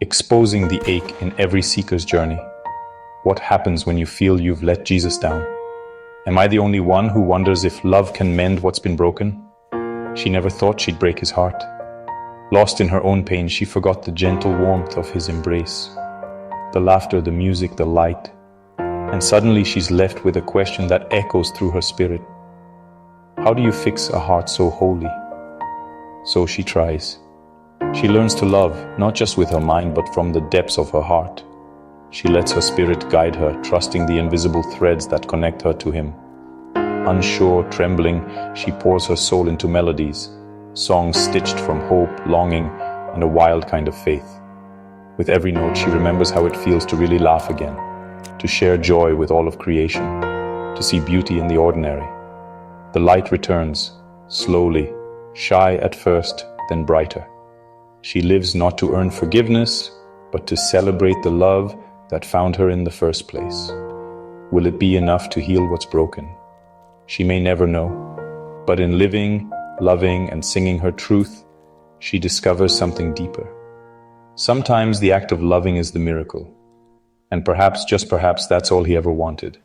exposing the ache in every seeker's journey. What happens when you feel you've let Jesus down? Am I the only one who wonders if love can mend what's been broken? She never thought she'd break his heart. Lost in her own pain, she forgot the gentle warmth of his embrace, the laughter, the music, the light. And suddenly she's left with a question that echoes through her spirit. How do you fix a heart so holy? So she tries. She learns to love, not just with her mind, but from the depths of her heart. She lets her spirit guide her, trusting the invisible threads that connect her to him. Unsure, trembling, she pours her soul into melodies, songs stitched from hope, longing, and a wild kind of faith. With every note, she remembers how it feels to really laugh again, to share joy with all of creation, to see beauty in the ordinary. The light returns, slowly, shy at first, then brighter. She lives not to earn forgiveness, but to celebrate the love that found her in the first place. Will it be enough to heal what's broken? She may never know, but in living, loving, and singing her truth, she discovers something deeper. Sometimes the act of loving is the miracle, and perhaps, just perhaps, that's all he ever wanted.